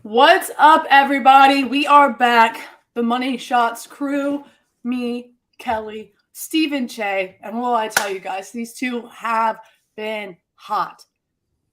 What's up, everybody? We are back. The Moneyshots crew, me, Kelly, Stephen Cheah, and what will I tell you guys? These two have been hot.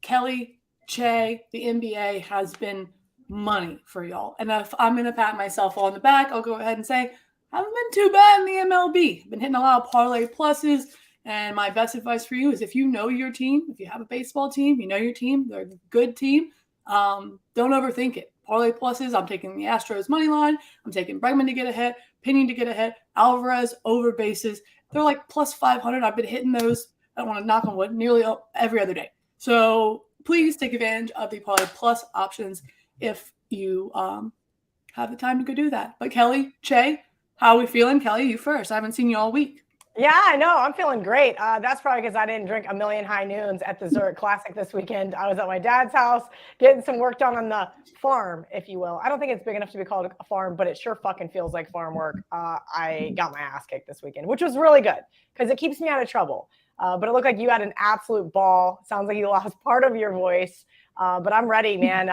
Kelly, Cheah, the NBA has been money for y'all. And if I'm going to pat myself on the back, I'll go ahead and say, haven't been too bad in the MLB. Been hitting a lot of parlay pluses. And my best advice for you is if you know your team, if you have a baseball team, you know your team, they're a good team, don't overthink it. Parlay pluses, I'm taking the Astros money line. I'm taking Bregman to get a hit, Pinion to get a hit, Alvarez over bases. They're like plus 500. I've been hitting those, I don't want to knock on wood, nearly every other day. So please take advantage of the parlay plus options if you have the time to go do that. But Kelly, Cheah, how are we feeling? Kelly, you first. I haven't seen you all week. Yeah, I know. I'm feeling great. That's probably because I didn't drink a million high noons at the Zurich Classic this weekend. I was at my dad's house getting some work done on the farm, if you will. I don't think it's big enough to be called a farm, but it sure fucking feels like farm work. I got my ass kicked this weekend, which was really good because it keeps me out of trouble. But it looked like you had an absolute ball. Sounds like you lost part of your voice. But I'm ready, man.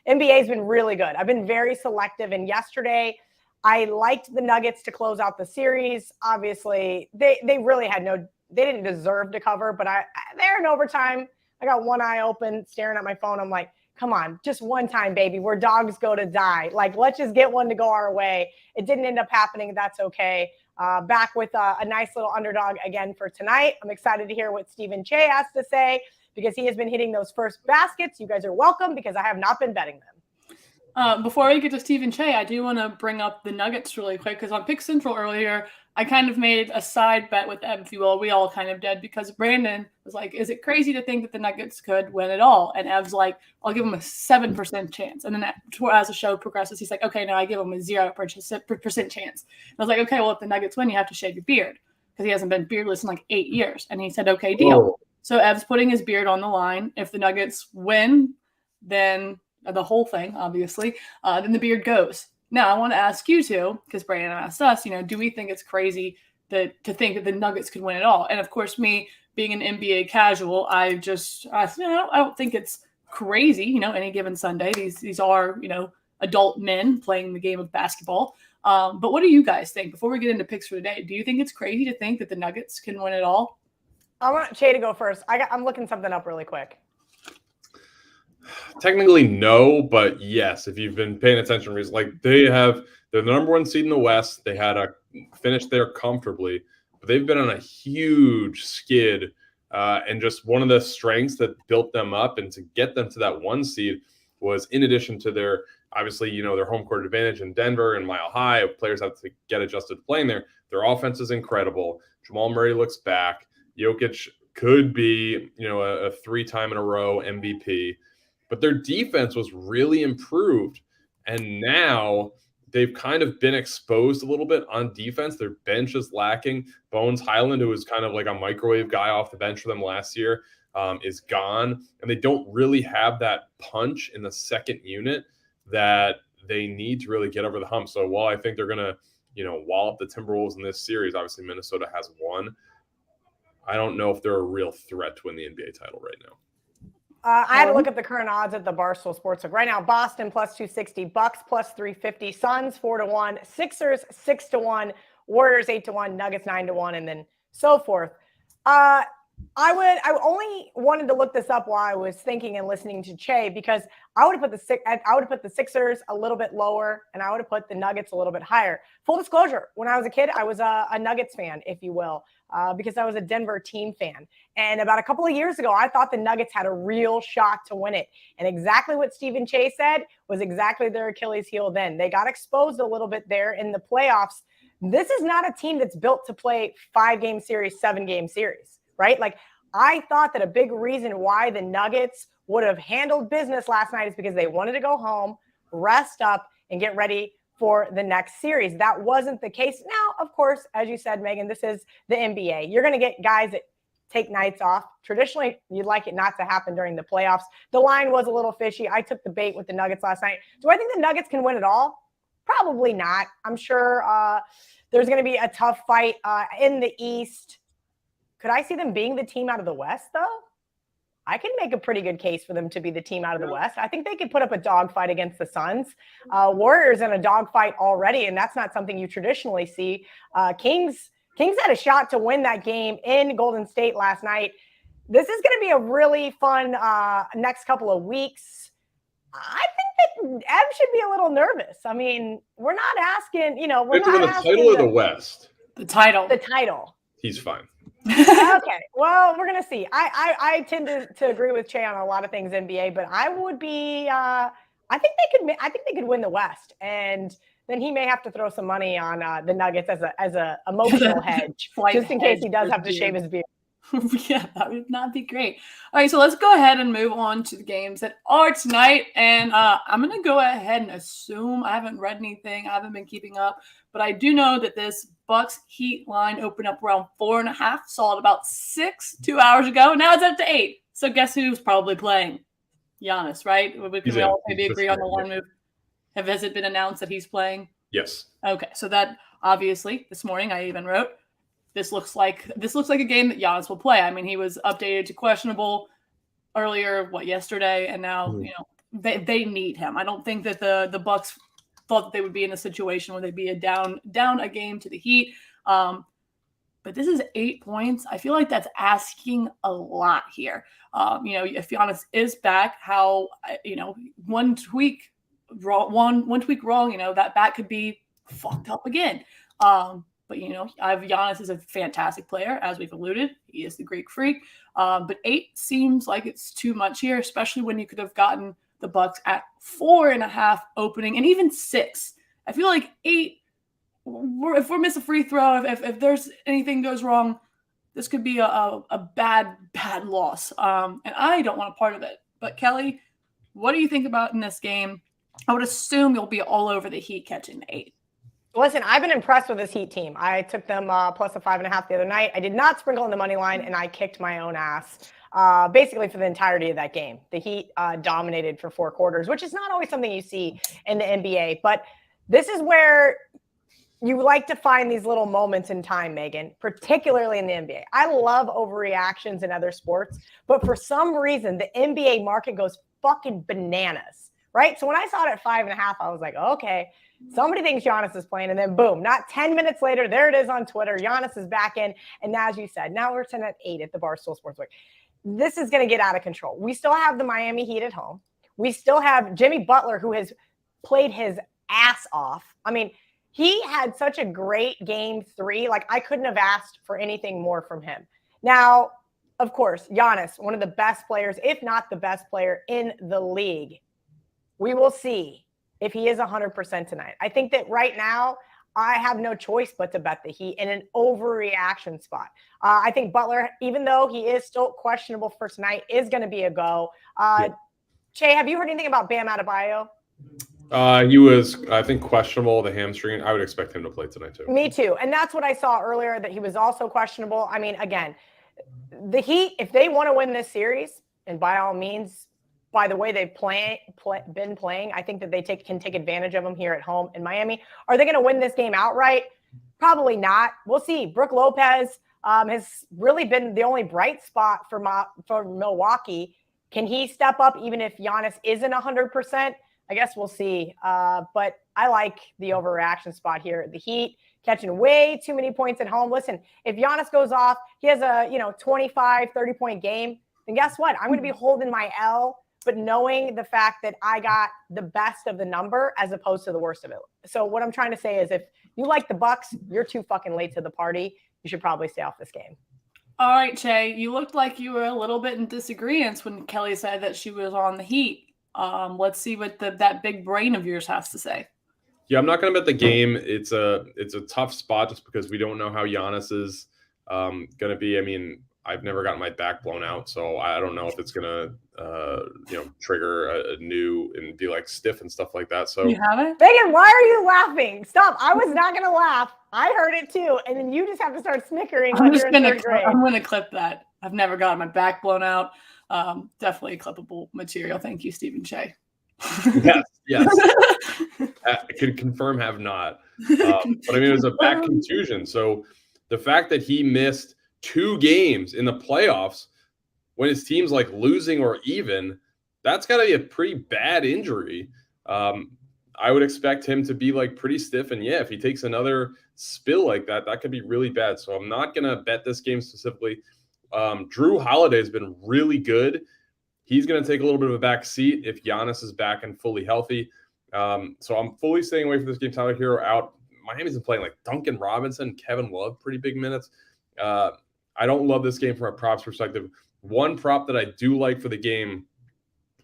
NBA's been really good. I've been very selective. And yesterday, I liked the Nuggets to close out the series. Obviously, they really had they didn't deserve to cover, but they're in overtime. I got one eye open staring at my phone. I'm like, come on, just one time, baby, where dogs go to die. Like, let's just get one to go our way. It didn't end up happening. That's okay. Back with a nice little underdog again for tonight. I'm excited to hear what Stephen Cheah has to say because he has been hitting those first baskets. You guys are welcome because I have not been betting them. Before we get to Stephen Cheah, I do want to bring up the Nuggets really quick because on Pick Central earlier, I kind of made a side bet with Eb, if you will. We all kind of did because Brandon was like, is it crazy to think that the Nuggets could win it all? And Eb's like, I'll give him a 7% chance. And then as the show progresses, he's like, okay, no, I give him a 0% chance. And I was like, okay, well, if the Nuggets win, you have to shave your beard because he hasn't been beardless in like 8 years. And he said, okay, deal. Oh. So Eb's putting his beard on the line. If the Nuggets win, then the whole thing, obviously, then the beard goes. Now, I want to ask you two, because Brandon asked us, do we think it's crazy to think that the Nuggets could win it all? And of course, me being an NBA casual, I don't think it's crazy, any given Sunday. These are, adult men playing the game of basketball. But what do you guys think? Before we get into picks for today, do you think it's crazy to think that the Nuggets can win it all? I want Cheah to go first. I'm looking something up really quick. Technically, no, but yes, if you've been paying attention recently, they're the number one seed in the West. They had a finish there comfortably, but they've been on a huge skid. And just one of the strengths that built them up and to get them to that one seed was in addition to their, obviously, their home court advantage in Denver and Mile High. Players have to get adjusted to playing there. Their offense is incredible. Jamal Murray looks back. Jokic could be, a 3-time in a row MVP. But their defense was really improved. And now they've kind of been exposed a little bit on defense. Their bench is lacking. Bones Highland, who was kind of like a microwave guy off the bench for them last year, is gone. And they don't really have that punch in the second unit that they need to really get over the hump. So while I think they're going to, wallop the Timberwolves in this series, obviously Minnesota has won. I don't know if they're a real threat to win the NBA title right now. I had to look up the current odds at the Barstool Sportsbook. Right now, Boston plus 260, Bucks plus 350, Suns 4-1, Sixers 6-1, Warriors 8-1, Nuggets 9-1, and then so forth. I only wanted to look this up while I was thinking and listening to Cheah because I would have put the Sixers a little bit lower and I would have put the Nuggets a little bit higher. Full disclosure, when I was a kid, I was a Nuggets fan, if you will, because I was a Denver team fan. And about a couple of years ago, I thought the Nuggets had a real shot to win it. And exactly what Stephen Cheah said was exactly their Achilles heel then. They got exposed a little bit there in the playoffs. This is not a team that's built to play 5-game series, 7-game series, right? Like, I thought that a big reason why the Nuggets would have handled business last night is because they wanted to go home, rest up, and get ready for the next series. That wasn't the case. Now, of course, as you said, Megan, this is the NBA. You're going to get guys that take nights off. Traditionally, you'd like it not to happen during the playoffs. The line was a little fishy. I took the bait with the Nuggets last night. Do I think the Nuggets can win it all? Probably not. I'm sure there's going to be a tough fight in the East. Could I see them being the team out of the West, though? I can make a pretty good case for them to be the team out of the West. I think they could put up a dogfight against the Suns. Warriors in a dogfight already, and that's not something you traditionally see. Kings had a shot to win that game in Golden State last night. This is going to be a really fun next couple of weeks. I think that Ev should be a little nervous. I mean, we're not asking, we're not asking the title of the West. The title. The title. He's fine. Okay. Well, we're gonna see. I tend to agree with Cheah on a lot of things NBA, but I would be. I think they could win the West, and then he may have to throw some money on the Nuggets as a emotional hedge, just in case he does have to shave his beard. Yeah, that would not be great. All right, so let's go ahead and move on to the games that are tonight. And I'm going to go ahead and assume, I haven't read anything, I haven't been keeping up, but I do know that this Bucks Heat line opened up around 4.5, saw it about 2 hours ago. Now it's up to 8. So guess who's probably playing? Giannis, right? We all maybe agree on the line move. Has it been announced that he's playing? Yes. Okay, so that obviously this morning I even wrote, This looks like a game that Giannis will play. I mean, he was updated to questionable earlier, yesterday, and now they need him. I don't think that the Bucks thought that they would be in a situation where they'd be down a game to the Heat. But this is 8 points. I feel like that's asking a lot here. If Giannis is back, how one tweak wrong, that could be fucked up again. But, Giannis is a fantastic player, as we've alluded. He is the Greek freak. But 8 seems like it's too much here, especially when you could have gotten the Bucks at 4.5 opening and even 6. I feel like 8, if we miss a free throw, if there's anything goes wrong, this could be a bad loss. And I don't want a part of it. But, Kelly, what do you think about in this game? I would assume you'll be all over the Heat catching the 8. Listen, I've been impressed with this Heat team. I took them plus a 5.5 the other night. I did not sprinkle on the money line, and I kicked my own ass basically for the entirety of that game. The Heat dominated for 4 quarters, which is not always something you see in the NBA. But this is where you like to find these little moments in time, Megan, particularly in the NBA. I love overreactions in other sports, but for some reason, the NBA market goes fucking bananas, right? So when I saw it at 5.5, I was like, okay, somebody thinks Giannis is playing, and then boom, not 10 minutes later, there it is on Twitter. Giannis is back in, and as you said, now we're sitting at 8 at the Barstool Sportsbook. This is going to get out of control. We still have the Miami Heat at home. We still have Jimmy Butler, who has played his ass off. I mean, he had such a great game 3. Like, I couldn't have asked for anything more from him. Now, of course, Giannis, one of the best players, if not the best player in the league. We will see if he is 100% tonight. I think that right now, I have no choice but to bet the Heat in an overreaction spot. I think Butler, even though he is still questionable for tonight, is going to be a go. Cheah, have you heard anything about Bam Adebayo? He was, I think, questionable, the hamstring. I would expect him to play tonight, too. Me too. And that's what I saw earlier, that he was also questionable. I mean, again, the Heat, if they want to win this series, and by all means, by the way they've been playing, I think that they can take advantage of them here at home in Miami. Are they going to win this game outright? Probably not. We'll see. Brook Lopez has really been the only bright spot for Milwaukee. Can he step up even if Giannis isn't 100%? I guess we'll see. But I like the overreaction spot here. The Heat catching way too many points at home. Listen, if Giannis goes off, he has a 25, 30-point game, then guess what? I'm going to be holding my L, but knowing the fact that I got the best of the number as opposed to the worst of it. So what I'm trying to say is, if you like the Bucks, you're too fucking late to the party. You should probably stay off this game. All right, Cheah, you looked like you were a little bit in disagreement when Kelly said that she was on the Heat. Let's see what that big brain of yours has to say. Yeah, I'm not going to bet the game. It's a tough spot just because we don't know how Giannis is going to be. I mean, I've never gotten my back blown out, so I don't know if it's gonna, trigger a new and be like stiff and stuff like that. So you haven't? Megan, why are you laughing? Stop! I was not gonna laugh. I heard it too, and then you just have to start snickering. I'm gonna clip that. I've never gotten my back blown out. Definitely clippable material. Thank you, Stephen Cheah. Yes. I can confirm, have not. But I mean, it was a back contusion. So the fact that he missed 2 games in the playoffs, when his team's like losing or even, that's got to be a pretty bad injury. I would expect him to be like pretty stiff. And yeah, if he takes another spill like that, that could be really bad. So I'm not going to bet this game specifically. Drew Holiday has been really good. He's going to take a little bit of a back seat if Giannis is back and fully healthy. So I'm fully staying away from this game. Tyler Hero out. Miami's been playing like Duncan Robinson, Kevin Love, pretty big minutes. I don't love this game from a props perspective. One prop that I do like for the game,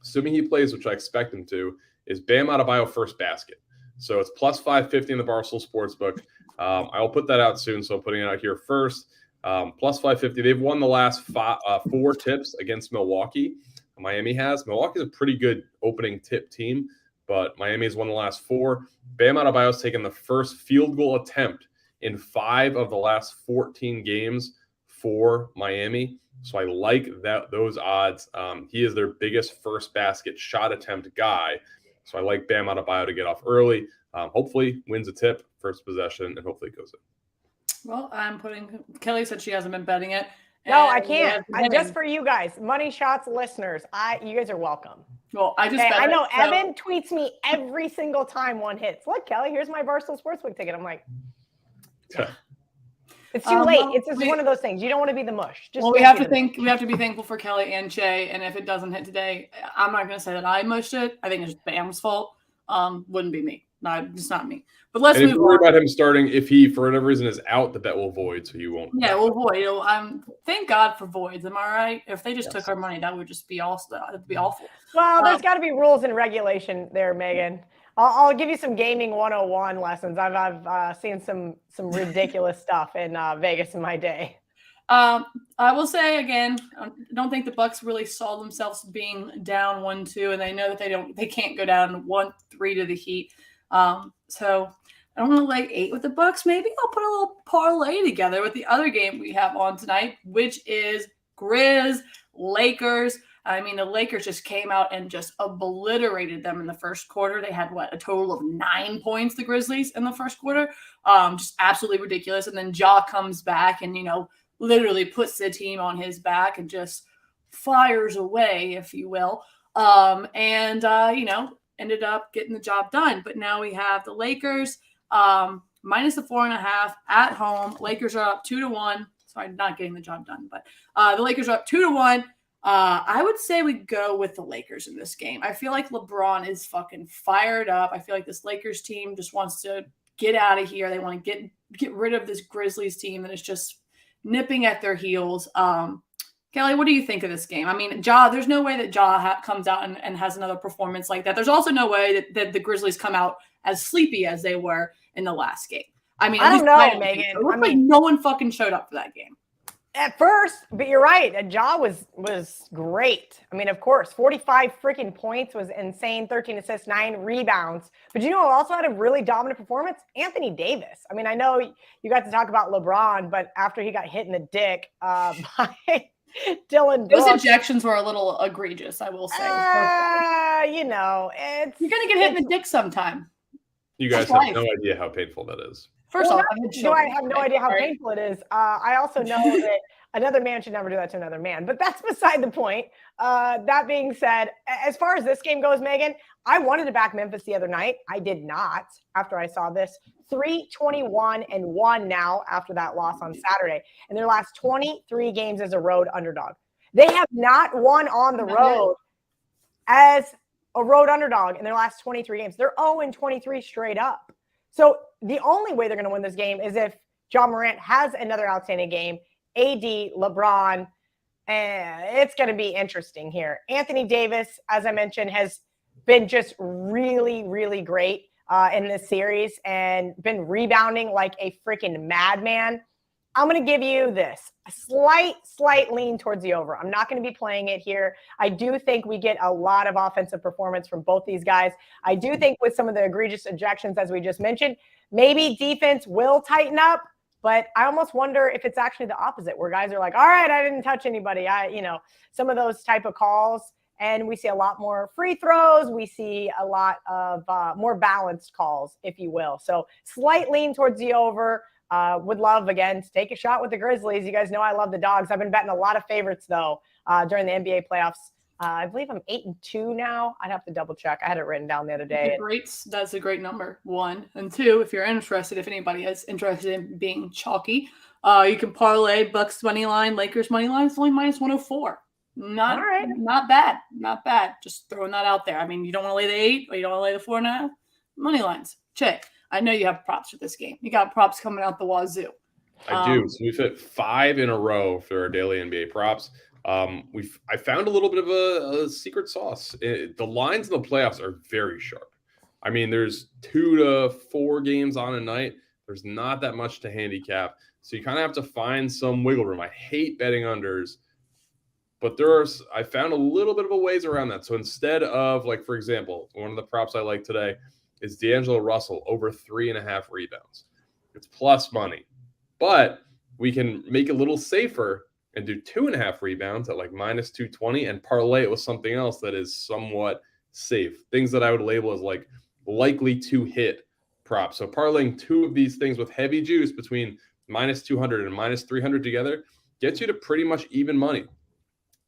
assuming he plays, which I expect him to, is Bam Adebayo first basket. So it's plus 550 in the Barstool Sportsbook. I'll put that out soon, so I'm putting it out here first. Plus 550. They've won the last 4 tips against Milwaukee. Miami has. Milwaukee's a pretty good opening tip team, but Miami's won the last 4. Bam Adebayo's taken the first field goal attempt in 5 of the last 14 games for Miami. So I like those odds. He is their biggest first basket shot attempt guy. So I like Bam Adebayo to get off early. Hopefully wins a tip, first possession, and hopefully it goes in. Well, I'm putting – Kelly said she hasn't been betting it. No, I can't. Just for you guys, Moneyshots listeners, you guys are welcome. Well, I just okay, bet I know it, so. Evan tweets me every single time one hits. Look, Kelly, here's my Barstool Sportsbook ticket. I'm like, it's too late. It's just one of those things. You don't want to be the mush. We have to be thankful for Kelly and Cheah. And if it doesn't hit today, I'm not going to say that I mushed it. I think it's just Bam's fault. Wouldn't be me. No, it's not me. But let's move on. If you worry about him starting, if he for whatever reason is out, the bet will void, so you won't. Yeah, we'll void. Thank God for voids. Am I right? If they just took our money, that would just be awful. That'd be awful. Well, there's got to be rules and regulation there, Megan. I'll give you some gaming 101 lessons. I've seen some ridiculous stuff in Vegas in my day. I will say again, I don't think the Bucks really saw themselves being down 1-2, and they know that they can't go down 1-3 to the Heat. So I don't want to lay 8 with the Bucks. Maybe I'll put a little parlay together with the other game we have on tonight, which is Grizz Lakers. I mean, the Lakers just came out and just obliterated them in the first quarter. They had, a total of 9 points, the Grizzlies, in the first quarter. Just absolutely ridiculous. And then Ja comes back and, literally puts the team on his back and just fires away, if you will. Ended up getting the job done. But now we have the Lakers minus the 4.5 at home. Lakers are up 2-1. Sorry, not getting the job done, but the Lakers are up 2-1. I would say we go with the Lakers in this game. I feel like LeBron is fucking fired up. I feel like this Lakers team just wants to get out of here. They want to get rid of this Grizzlies team that is just nipping at their heels. Kelly, what do you think of this game? I mean, there's no way that comes out and has another performance like that. There's also no way that the Grizzlies come out as sleepy as they were in the last game. I mean, I don't know, Megan. It looked like no one fucking showed up for that game. At first, but you're right. Ja was great. I mean, of course, 45 freaking points was insane. 13 assists, 9 rebounds. But who also had a really dominant performance? Anthony Davis. I mean, I know you got to talk about LeBron, but after he got hit in the dick by Dylan Brooks. Those ejections were a little egregious, I will say. You're going to get hit in the dick sometime. You guys have no idea how painful that is. First off, I have no idea how painful it is. I also know that another man should never do that to another man, but that's beside the point. That being said, as far as this game goes, Megan, I wanted to back Memphis the other night. I did not after I saw this. 3-21-1 now after that loss on Saturday. And their last 23 games as a road underdog. They have not won on the road as a road underdog in their last 23 games. They're 0-23 straight up. So the only way they're going to win this game is if Ja Morant has another outstanding game, AD, LeBron, it's going to be interesting here. Anthony Davis, as I mentioned, has been just really, really great in this series and been rebounding like a freaking madman. I'm going to give you this, a slight lean towards the over. I'm not going to be playing it here. I do think we get a lot of offensive performance from both these guys. I do think with some of the egregious ejections, as we just mentioned, maybe defense will tighten up, but I almost wonder if it's actually the opposite, where guys are like, all right, I didn't touch anybody. Some of those type of calls, and we see a lot more free throws. We see a lot of more balanced calls, if you will. So slight lean towards the over. Would love, again, to take a shot with the Grizzlies. You guys know I love the Dogs. I've been betting a lot of favorites, though, during the NBA playoffs. I believe I'm 8-2 now. I'd have to double check. I had it written down the other day. That's a great number, 1. And 2, if you're interested, if anybody is interested in being chalky, you can parlay Bucks money line, Lakers money line. It's only -104. Not bad. Just throwing that out there. I mean, you don't want to lay the 8 or you don't want to lay the 4.5. Money lines. Check. I know you have props for this game. You got props coming out the wazoo. I do. So we've hit 5 in a row for our daily NBA props. I found a little bit of a secret sauce. The lines in the playoffs are very sharp. I mean, there's 2 to 4 games on a night. There's not that much to handicap. So you kind of have to find some wiggle room. I hate betting unders, but I found a little bit of a ways around that. So instead of, like, for example, one of the props I like today is D'Angelo Russell over 3.5 rebounds. It's plus money, but we can make it a little safer and do 2.5 rebounds at like -220 and parlay it with something else that is somewhat safe. Things that I would label as like likely to hit props. So parlaying 2 of these things with heavy juice between -200 and -300 together gets you to pretty much even money.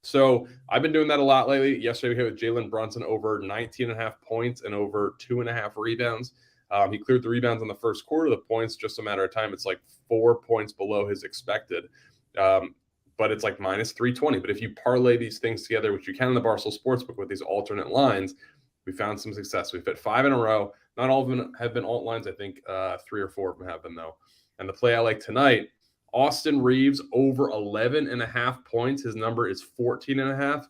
So I've been doing that a lot lately. Yesterday we hit with Jalen Brunson over 19.5 points and over 2.5 rebounds. He cleared the rebounds in the first quarter. The points, just a matter of time. It's like 4 points below his expected. But it's like -320. But if you parlay these things together, which you can in the Barstool Sportsbook with these alternate lines, we found some success. We've hit 5 in a row. Not all of them have been alt lines. I think 3 or 4 of them have been, though. And the play I like tonight, Austin Reeves over 11.5 points. His number is 14.5.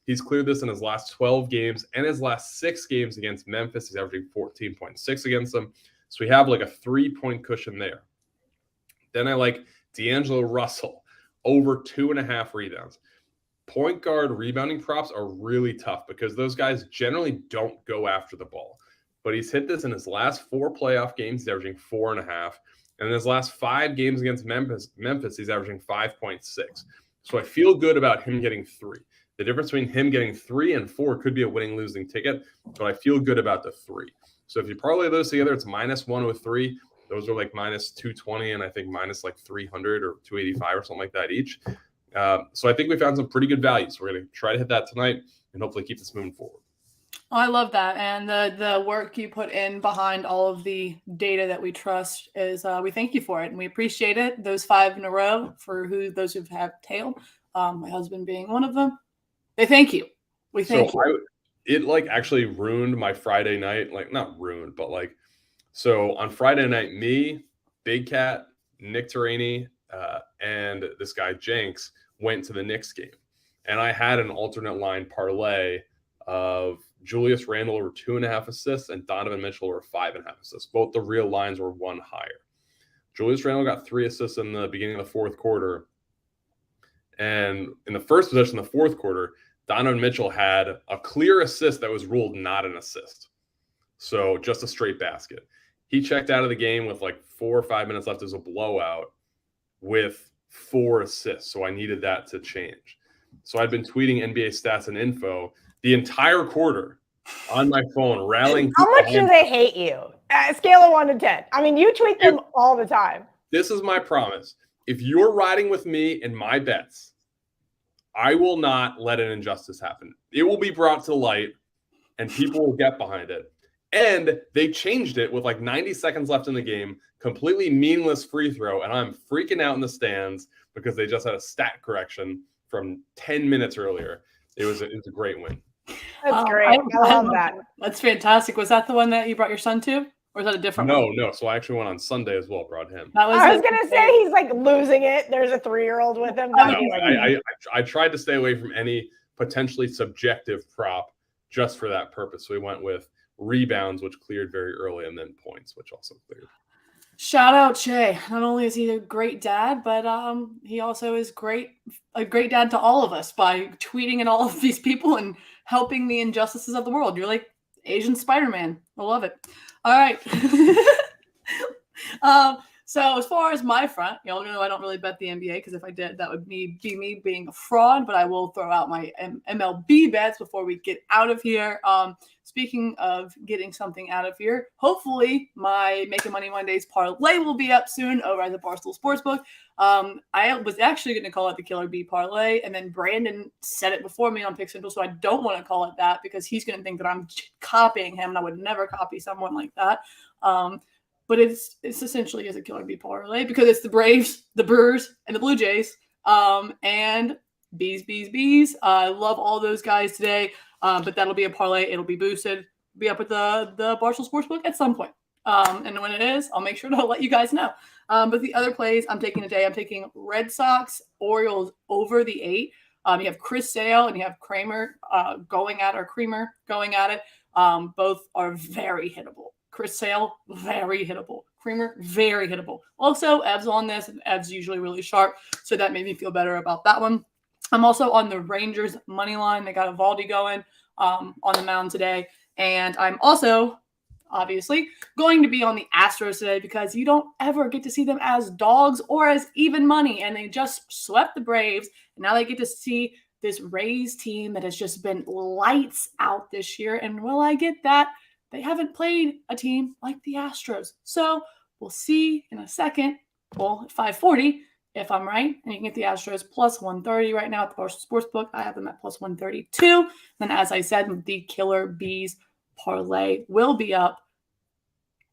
He's cleared this in his last 12 games and his last 6 games against Memphis. He's averaging 14.6 against them. So we have like a 3-point cushion there. Then I like D'Angelo Russell over 2.5 rebounds. Point guard rebounding props are really tough because those guys generally don't go after the ball. But he's hit this in his last 4 playoff games. He's averaging 4.5. And in his last 5 games against Memphis, he's averaging 5.6. So I feel good about him getting 3. The difference between him getting 3 and 4 could be a winning-losing ticket, but I feel good about the 3. So if you parlay those together, it's -103. Those are like -220 and I think -300 or 285 or something like that each. So I think we found some pretty good value. So we're going to try to hit that tonight and hopefully keep this moving forward. I love that. And the work you put in behind all of the data that we trust is we thank you for it and we appreciate it. Those 5 in a row for those who have tailed, my husband being one of them. They thank you. We thank you. It like actually ruined my Friday night. Like not ruined, but like, so on Friday night, me, Big Cat, Nick Taraney, and this guy Jenks went to the Knicks game. And I had an alternate line parlay of Julius Randle over 2.5 assists and Donovan Mitchell over 5.5 assists. Both the real lines were 1 higher. Julius Randle got 3 assists in the beginning of the 4th quarter. And in the first possession of the 4th quarter, Donovan Mitchell had a clear assist that was ruled not an assist. So just a straight basket. He checked out of the game with like 4 or 5 minutes left as a blowout with 4 assists. So I needed that to change. So I'd been tweeting NBA stats and info the entire quarter on my phone, rallying. How much do they hate you? Scale of 1 to 10. I mean, you tweet them all the time. This is my promise. If you're riding with me in my bets, I will not let an injustice happen. It will be brought to light and people will get behind it. And they changed it with like 90 seconds left in the game, completely meaningless free throw. And I'm freaking out in the stands because they just had a stat correction from 10 minutes earlier. It was a great win. That's great. I love that. That's fantastic. Was that the one that you brought your son to? Or is that a different one? No. So I actually went on Sunday as well, brought him. I was going to say he's like losing it. There's a 3-year-old with him. I tried to stay away from any potentially subjective prop just for that purpose. So we went with rebounds, which cleared very early, and then points, which also cleared. Shout out Cheah. Not only is he a great dad, but he also is a great dad to all of us by tweeting at all of these people and helping the injustices of the world. You're like Asian Spider-Man. I love it. All right. So as far as my front, y'all know I don't really bet the NBA because if I did, that would be me being a fraud. But I will throw out my MLB bets before we get out of here. Speaking of getting something out of here, hopefully my Making Money Mondays parlay will be up soon over at the Barstool Sportsbook. I was actually going to call it the Killer Bee parlay, and then Brandon said it before me on Pick Central, so I don't want to call it that because he's going to think that I'm copying him, and I would never copy someone like that. But it's essentially is a Killer Bee parlay because it's the Braves, the Brewers, and the Blue Jays, and bees. I love all those guys today, but that'll be a parlay. It'll be boosted. Be up at the Barstool Sportsbook at some point. And when it is, I'll make sure to let you guys know. But the other plays I'm taking today, I'm taking Red Sox, Orioles over the 8. You have Chris Sale and you have Creamer going at it. Both are very hittable. Chris Sale, very hittable. Creamer, very hittable. Also, Ev's on this, and Ev's usually really sharp, so that made me feel better about that one. I'm also on the Rangers money line. They got Evaldi going on the mound today. And I'm also, obviously, going to be on the Astros today because you don't ever get to see them as dogs or as even money. And they just swept the Braves, and now they get to see this Rays team that has just been lights out this year. And will I get that? They haven't played a team like the Astros. So we'll see in a second. Well, at 540, if I'm right. And you can get the Astros plus 130 right now at the Barstool Sportsbook. I have them at plus 132. Then, as I said, the Killer Bees parlay will be up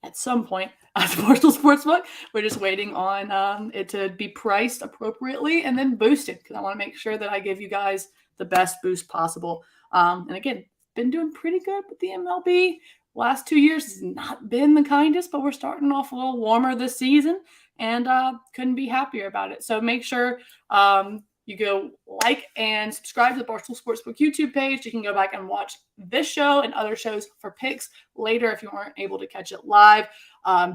at some point at the Barstool Sportsbook. We're just waiting on it to be priced appropriately and then boosted because I want to make sure that I give you guys the best boost possible. And again, been doing pretty good with the MLB. Last 2 years has not been the kindest, but we're starting off a little warmer this season and couldn't be happier about it. So make sure you go like and subscribe to the Barstool Sportsbook YouTube page. You can go back and watch this show and other shows for picks later if you weren't able to catch it live.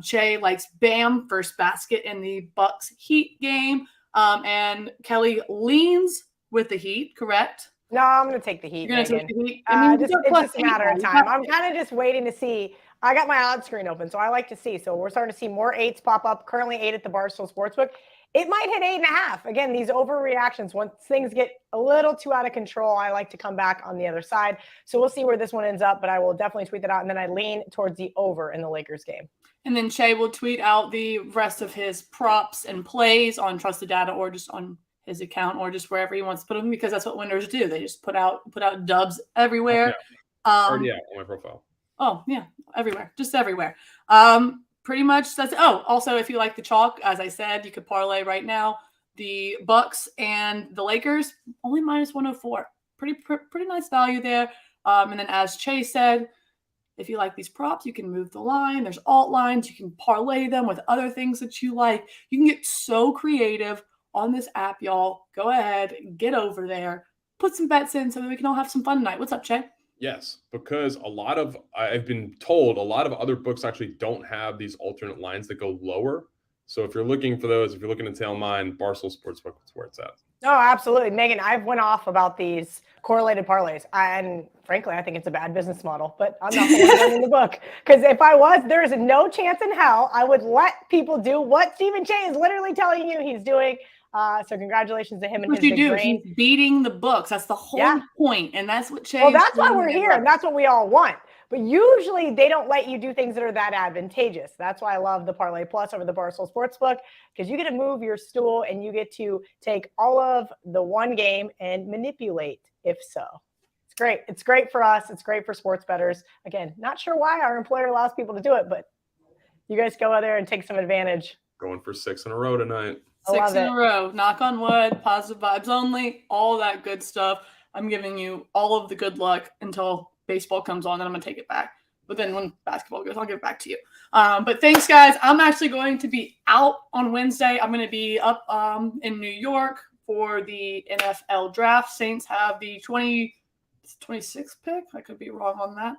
Cheah likes Bam, first basket in the Bucks Heat game. And Kelly leans with the Heat, correct? No, I'm going to take the Heat. You're going to take the Heat? It's just a matter of time. I'm kind of just waiting to see. I got my odds screen open, so I like to see. So we're starting to see more 8s pop up. Currently 8 at the Barstool Sportsbook. It might hit 8.5. Again, these overreactions, once things get a little too out of control, I like to come back on the other side. So we'll see where this one ends up, but I will definitely tweet that out. And then I lean towards the over in the Lakers game. And then Cheah will tweet out the rest of his props and plays on Trusted Data or just on his account or just wherever he wants to put them because that's what winners do. They just put out dubs everywhere. Already out on my profile. Oh, yeah, everywhere. Just everywhere. Pretty much that's it. Oh, also, if you like the chalk, as I said, you could parlay right now. The Bucks and the Lakers, only minus 104. Pretty nice value there. And then as Cheah said, if you like these props, you can move the line. There's alt lines. You can parlay them with other things that you like. You can get so creative on this app, y'all. Go ahead, get over there, put some bets in so that we can all have some fun tonight. What's up, Cheah? Yes, because I've been told a lot of other books actually don't have these alternate lines that go lower. So if you're looking for those, if you're looking to tail mine, Barstool Sportsbook is where it's at. Oh, absolutely. Megan, I've went off about these correlated parlays. And frankly, I think it's a bad business model, but I'm not the one in the book. Because if I was, there is no chance in hell I would let people do what Stephen Cheah is literally telling you he's doing. So congratulations to him and his big brain. He's beating the books. That's the whole point. And that's what Cheah. Well, that's why we're here. And that's what we all want. But usually they don't let you do things that are that advantageous. That's why I love the Parlay Plus over the Barstool Sportsbook, because you get to move your stool and you get to take all of the one game and manipulate, if so. It's great. It's great for us. It's great for sports bettors. Again, not sure why our employer allows people to do it, but you guys go out there and take some advantage. Going for 6 in a row tonight. 6 in a row. Knock on wood. Positive vibes only. All that good stuff. I'm giving you all of the good luck until baseball comes on, then I'm going to take it back. But then when basketball goes, I'll give it back to you. But thanks, guys. I'm actually going to be out on Wednesday. I'm going to be up in New York for the NFL draft. Saints have the 26th pick. I could be wrong on that.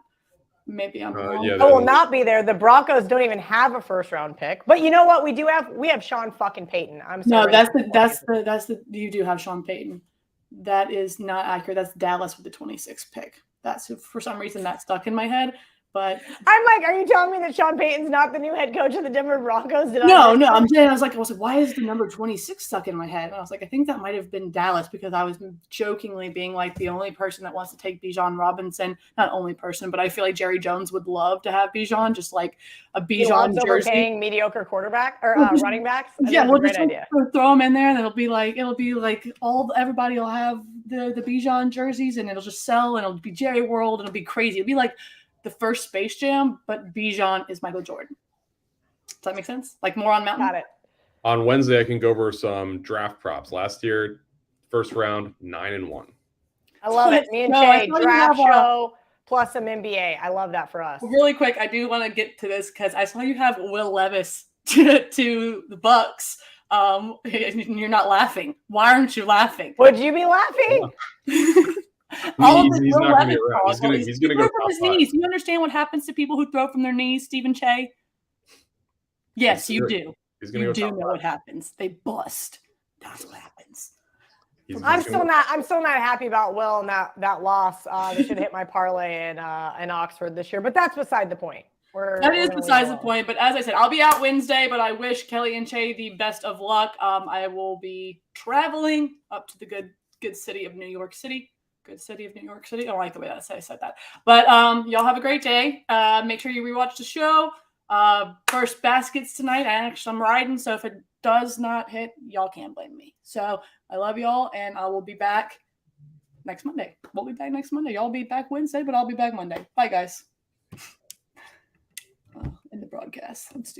Maybe I'm wrong. I will not be there. The Broncos don't even have a first-round pick. But you know what? We have Sean fucking Payton. I'm sorry. No, you do have Sean Payton. That is not accurate. That's Dallas with the 26th pick. That's for some reason that stuck in my head. But I'm like, are you telling me that Sean Payton's not the new head coach of the Denver Broncos? No, I'm saying, I was like, why is the number 26 stuck in my head? And I was like, I think that might have been Dallas, because I was jokingly being like the only person that wants to take Bijan Robinson. Not only person, but I feel like Jerry Jones would love to have Bijan, just like a Bijan jersey. Overpaying mediocre quarterback or running backs. Yeah, we'll just throw them in there, and it'll be like everybody will have the Bijan jerseys, and it'll just sell, and it'll be Jerry World, and it'll be crazy. It'll be like the first Space Jam, but Bijan is Michael Jordan. Does that make sense? Like more on Mountain? Got it. On Wednesday, I can go over some draft props. Last year, first round, 9-1. I love it. Me and Cheah, draft show plus some NBA. I love that for us. Really quick, I do want to get to this because I saw you have Will Levis to the Bucks. And you're not laughing. Why aren't you laughing? Would you be laughing? He's not going to be around. He's going to go from his knees. You understand what happens to people who throw from their knees, Stephen Cheah? Yes, you do. You do know what happens. They bust. That's what happens. I'm still not happy about Will and that loss. They should have hit my parlay in Oxford this year, but that's beside the point. That is besides the point. But as I said, I'll be out Wednesday, but I wish Kelly and Cheah the best of luck. I will be traveling up to the good city of New York City. Good city of New York City. I don't like the way that I said that. But y'all have a great day. Make sure you rewatch the show. First baskets tonight. I'm riding, so if it does not hit, y'all can't blame me. So I love y'all, and I will be back next Monday. We'll be back next Monday. Y'all be back Wednesday, but I'll be back Monday. Bye, guys. In the broadcast. I'm stupid.